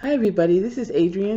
Hi everybody, this is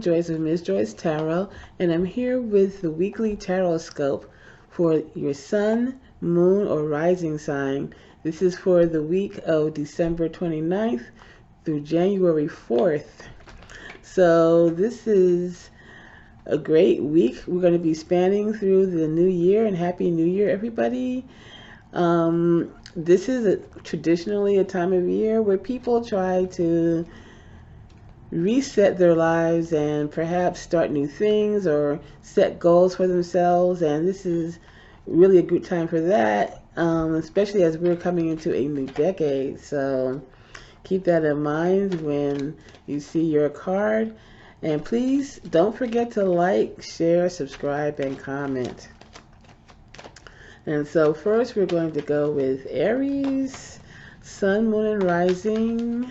Joyce of Miss Joyce Tarot, and I'm here with the weekly Tarotscope for your sun, moon, or rising sign. This is for the week of December 29th through January 4th. So this is a great week. We're going to be spanning through the new year, and Happy New Year, everybody. This is traditionally a time of year where people try to reset their lives and perhaps start new things or set goals for themselves, and this is really a good time for that, especially as we're coming into a new decade. So keep that in mind when you see your card, and please don't forget to like, share, subscribe, and comment. And so first we're going to go with Aries, Sun, Moon, and Rising.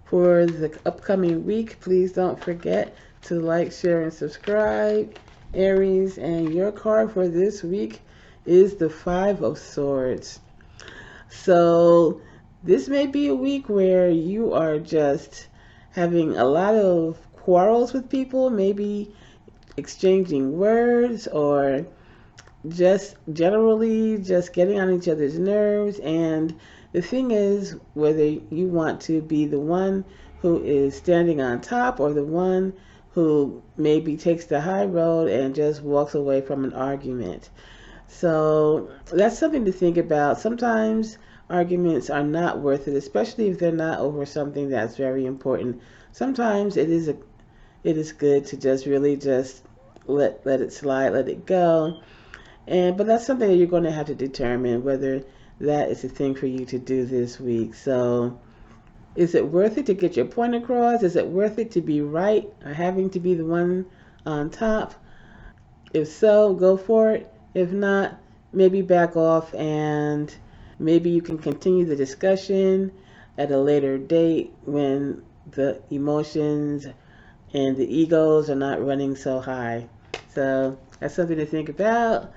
For the upcoming week, please don't forget to like, share, and subscribe, Aries. And your card for this week is the Five of Swords. So this may be a week where you are just having a lot of quarrels with people, maybe exchanging words, or just generally just getting on each other's nerves. And the thing is, whether you want to be the one who is standing on top or the one who maybe takes the high road and just walks away from an argument. So that's something to think about. Sometimes arguments are not worth it, especially if they're not over something that's very important. Sometimes it is good to just really just let it slide, let it go. But that's something that you're going to have to determine whether that is a thing for you to do this week. So is it worth it to get your point across? Is it worth it to be right or having to be the one on top? If so, go for it. If not, maybe back off, and maybe you can continue the discussion at a later date when the emotions and the egos are not running so high. So that's something to think about.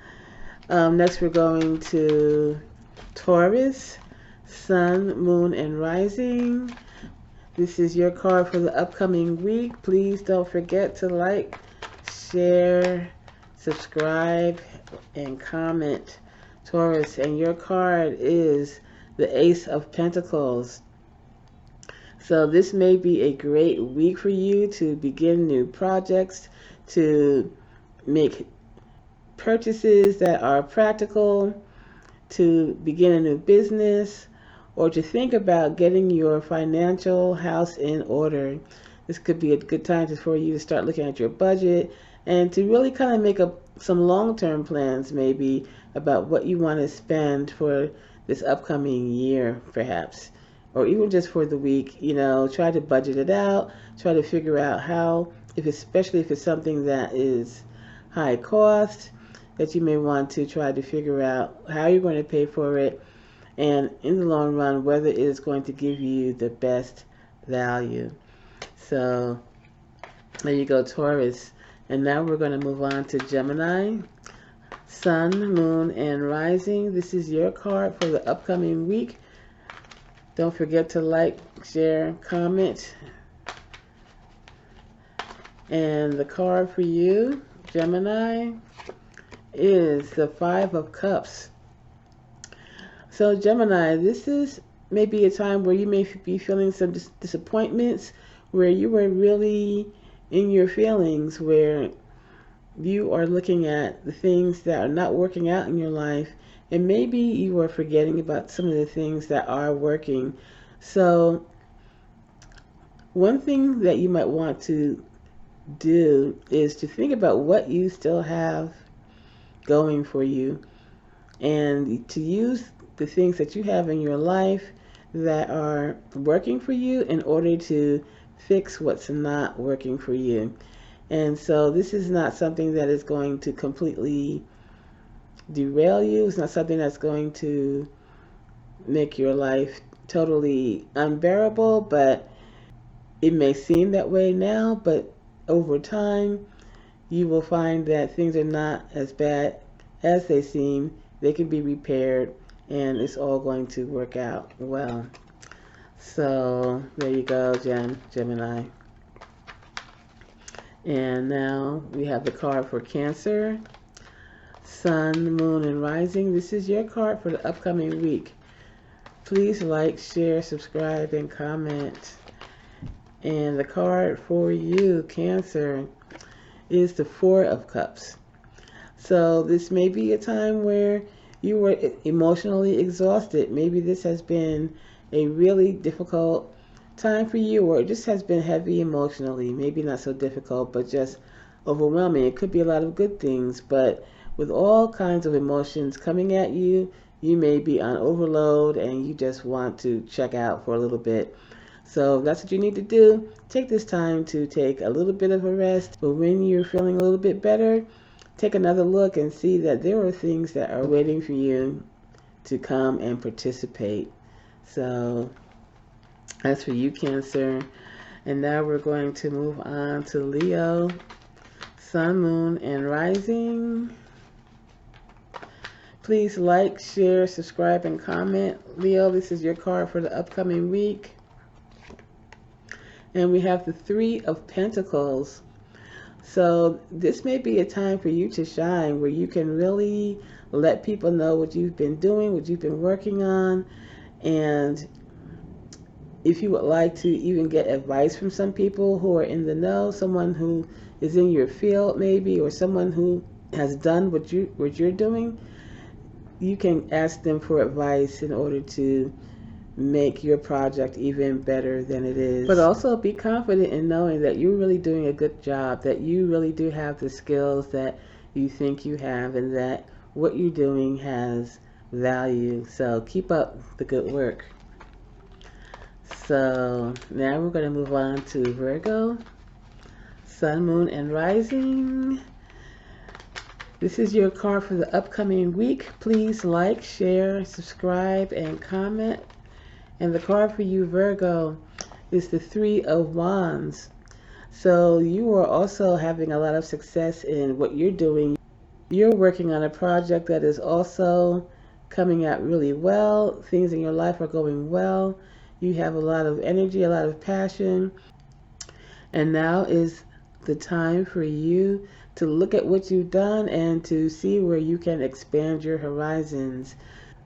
Next we're going to Taurus, Sun, Moon, and Rising. This is your card for the upcoming week. Please don't forget to like, share, subscribe, and comment, Taurus. And your card is the Ace of Pentacles. So this may be a great week for you to begin new projects, to make purchases that are practical, to begin a new business, or to think about getting your financial house in order. This could be a good time for you to start looking at your budget and to really kind of make up some long-term plans, maybe about what you want to spend for this upcoming year, perhaps, or even just for the week. Try to budget it out, try to figure out how, especially if it's something that is high cost, that you may want to try to figure out how you're going to pay for it, and in the long run, whether it is going to give you the best value. So there you go, Taurus. And now we're going to move on to Gemini, Sun, Moon, and Rising. This is your card for the upcoming week. Don't forget to like, share, comment. And the card for you, Gemini, is the Five of Cups. So Gemini, this is maybe a time where you may be feeling some disappointments, where you were really in your feelings, where you are looking at the things that are not working out in your life, and maybe you are forgetting about some of the things that are working. So one thing that you might want to do is to think about what you still have going for you, and to use the things that you have in your life that are working for you in order to fix what's not working for you. And so this is not something that is going to completely derail you. It's not something that's going to make your life totally unbearable, but it may seem that way now, but over time you will find that things are not as bad as they seem. They can be repaired, and it's all going to work out well. So there you go, Gemini. And now we have the card for Cancer, Sun, Moon, and Rising. This is your card for the upcoming week. Please like, share, subscribe, and comment. And the card for you, Cancer, is the Four of Cups. So this may be a time where you were emotionally exhausted. Maybe this has been a really difficult time for you, or it just has been heavy emotionally. Maybe not so difficult, but just overwhelming. It could be a lot of good things, but with all kinds of emotions coming at you, you may be on overload and you just want to check out for a little bit. So if that's what you need to do, take this time to take a little bit of a rest. But when you're feeling a little bit better, take another look and see that there are things that are waiting for you to come and participate. So that's for you, Cancer. And now we're going to move on to Leo, Sun, Moon, and Rising. Please like, share, subscribe, and comment. Leo, this is your card for the upcoming week. And we have the Three of Pentacles. So this may be a time for you to shine, where you can really let people know what you've been doing, what you've been working on. And if you would like to even get advice from some people who are in the know, someone who is in your field maybe, or someone who has done what you're doing, you can ask them for advice in order to make your project even better than it is. But also be confident in knowing that you're really doing a good job, that you really do have the skills that you think you have, and that what you're doing has value. So keep up the good work. So now we're going to move on to Virgo, Sun, Moon, and Rising. This is your card for the upcoming week. Please like, share, subscribe, and comment. And the card for you, Virgo, is the Three of Wands. So you are also having a lot of success in what you're doing. You're working on a project that is also coming out really well. Things in your life are going well. You have a lot of energy, a lot of passion. And now is the time for you to look at what you've done and to see where you can expand your horizons.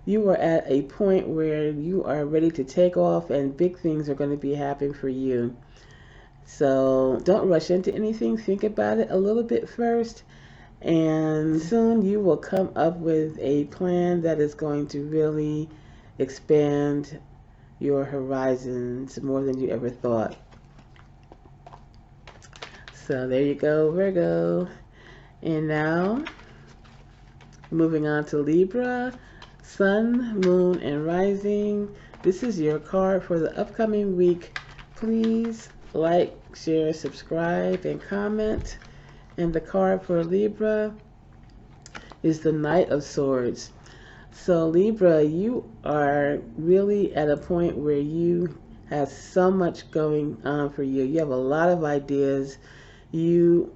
You are at a point where you are ready to take off, and big things are going to be happening for you. So don't rush into anything. Think about it a little bit first, and soon you will come up with a plan that is going to really expand your horizons more than you ever thought. So there you go, Virgo. And now moving on to Libra, Sun, Moon, and Rising. This is your card for the upcoming week. Please like, share, subscribe, and comment. And the card for Libra is the Knight of Swords. So Libra, you are really at a point where you have so much going on for you. You have a lot of ideas. You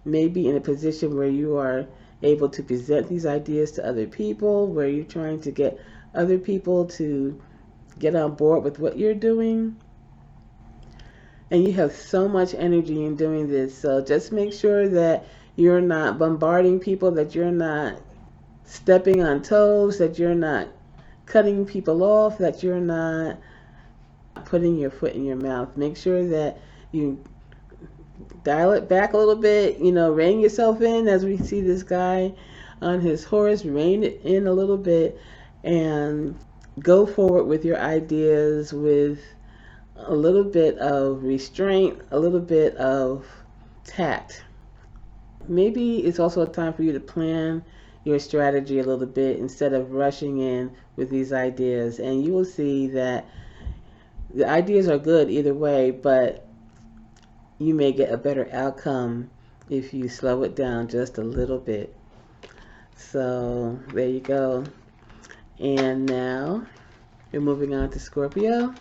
may be in a position where you are able to present these ideas to other people, where you're trying to get other people to get on board with what you're doing. And you have so much energy in doing this. So just make sure that you're not bombarding people, that you're not stepping on toes, that you're not cutting people off, that you're not putting your foot in your mouth. Make sure that you dial it back a little bit, rein yourself in, as we see this guy on his horse, rein it in a little bit, and go forward with your ideas with a little bit of restraint, a little bit of tact. Maybe it's also a time for you to plan your strategy a little bit instead of rushing in with these ideas, and you will see that the ideas are good either way, but you may get a better outcome if you slow it down just a little bit. So there you go. And now we're moving on to Scorpio,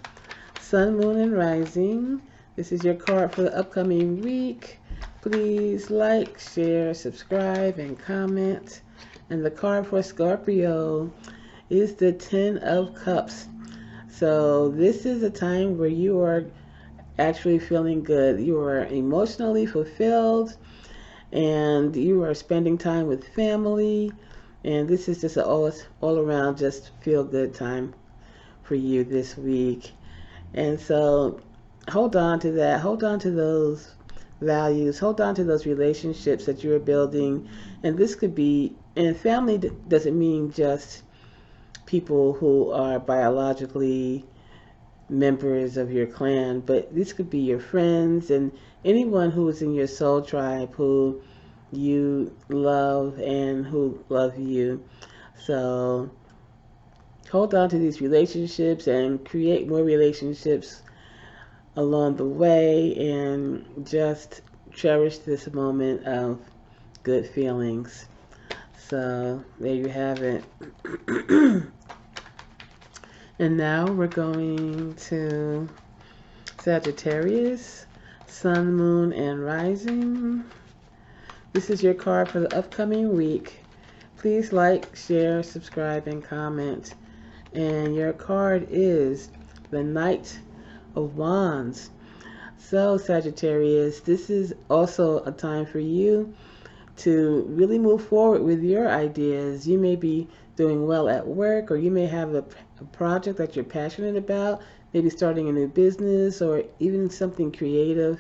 Sun, Moon, and Rising. This is your card for the upcoming week. Please like, share, subscribe, and comment. And the card for Scorpio is the Ten of Cups. So this is a time where you are actually feeling good. You are emotionally fulfilled and you are spending time with family. And this is just an all around just feel good time for you this week. And so hold on to that. Hold on to those values. Hold on to those relationships that you are building. And this could be, and family doesn't mean just people who are biologically members of your clan, but this could be your friends and anyone who is in your soul tribe who you love and who love you. So hold on to these relationships and create more relationships along the way and just cherish this moment of good feelings. So there you have it. And now we're going to Sagittarius, Sun, Moon, and Rising. This is your card for the upcoming week. Please like, share, subscribe, and comment. And your card is the Knight of Wands. So Sagittarius, this is also a time for you to really move forward with your ideas. You may be doing well at work, or you may have a project that you're passionate about, maybe starting a new business or even something creative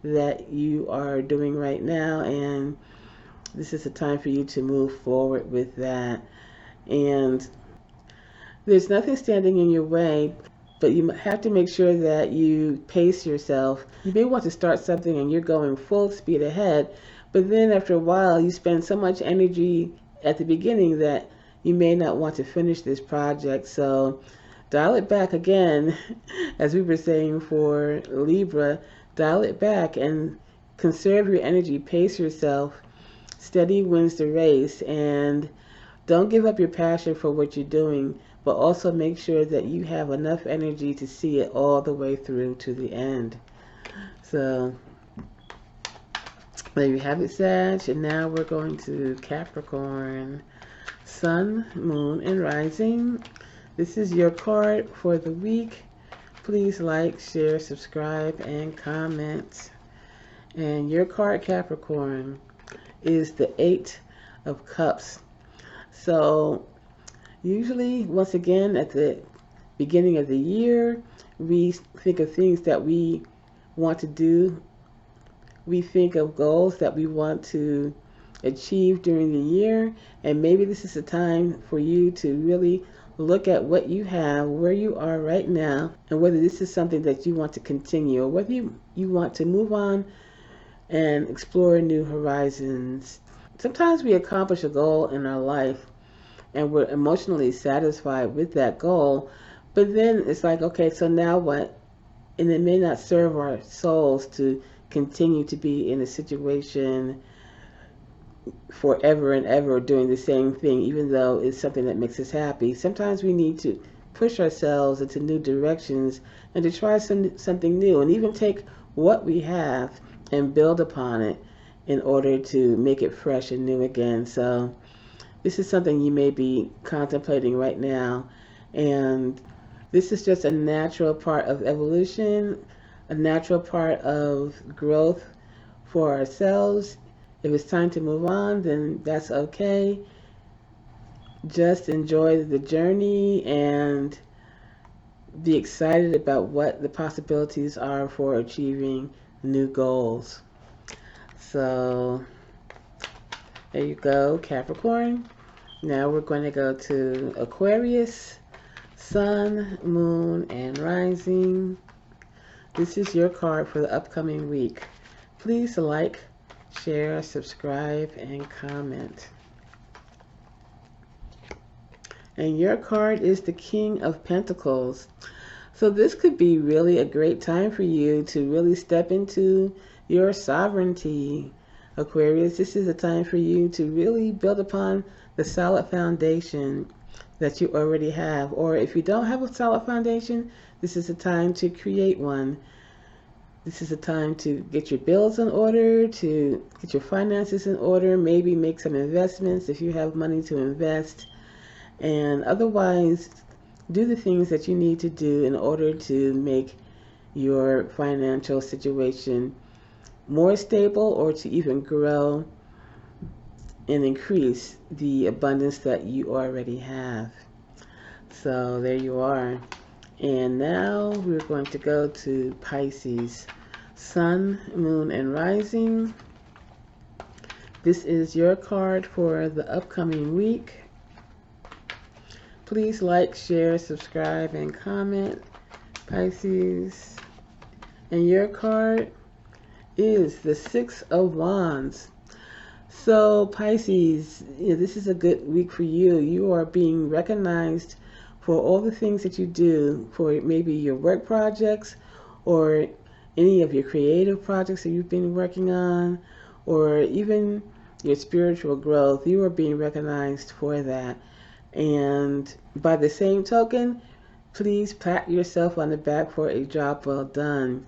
that you are doing right now, and this is a time for you to move forward with that. And there's nothing standing in your way, but you have to make sure that you pace yourself. You may want to start something and you're going full speed ahead, but then after a while you spend so much energy at the beginning that you may not want to finish this project. So dial it back again, as we were saying for Libra, dial it back and conserve your energy, pace yourself. Steady wins the race, and don't give up your passion for what you're doing, but also make sure that you have enough energy to see it all the way through to the end. So there you have it, Sag. And now we're going to Capricorn, Sun, Moon, and Rising. This is your card for the week. Please like, share, subscribe, and comment. And your card, Capricorn, is the Eight of Cups. So usually, once again, at the beginning of the year, we think of things that we want to do. We think of goals that we want to achieve during the year, and maybe this is a time for you to really look at what you have, where you are right now, and whether this is something that you want to continue or whether you want to move on and explore new horizons. Sometimes we accomplish a goal in our life and we're emotionally satisfied with that goal, but then it's like, okay, so now what? And it may not serve our souls to continue to be in a situation forever and ever doing the same thing, even though it's something that makes us happy. Sometimes we need to push ourselves into new directions and to try something new, and even take what we have and build upon it in order to make it fresh and new again. So this is something you may be contemplating right now, and this is just a natural part of evolution, a natural part of growth for ourselves. If it's time to move on, then that's okay. Just enjoy the journey and be excited about what the possibilities are for achieving new goals. So there you go, Capricorn. Now we're going to go to Aquarius, Sun, Moon, and Rising. This is your card for the upcoming week. Please like, share, subscribe, and comment. And your card is the King of Pentacles. So this could be really a great time for you to really step into your sovereignty, Aquarius. This is a time for you to really build upon the solid foundation that you already have. Or if you don't have a solid foundation, this is a time to create one. This is a time to get your bills in order, to get your finances in order, maybe make some investments if you have money to invest. And otherwise, do the things that you need to do in order to make your financial situation more stable, or to even grow and increase the abundance that you already have. So there you are. And now we're going to go to Pisces, Sun, Moon, and Rising. This is your card for the upcoming week. Please like, share, subscribe, and comment, Pisces. And your card is the Six of Wands. So Pisces, this is a good week for you. You are being recognized for all the things that you do, for maybe your work projects or any of your creative projects that you've been working on, or even your spiritual growth. You are being recognized for that. And by the same token, please pat yourself on the back for a job well done.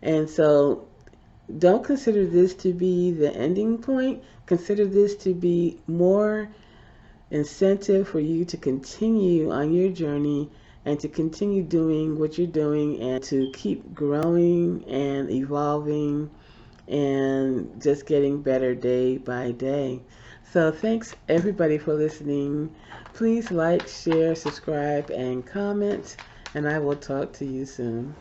And so don't consider this to be the ending point. Consider this to be more incentive for you to continue on your journey and to continue doing what you're doing and to keep growing and evolving and just getting better day by day. So thanks everybody for listening. Please like, share, subscribe, and comment, and I will talk to you soon.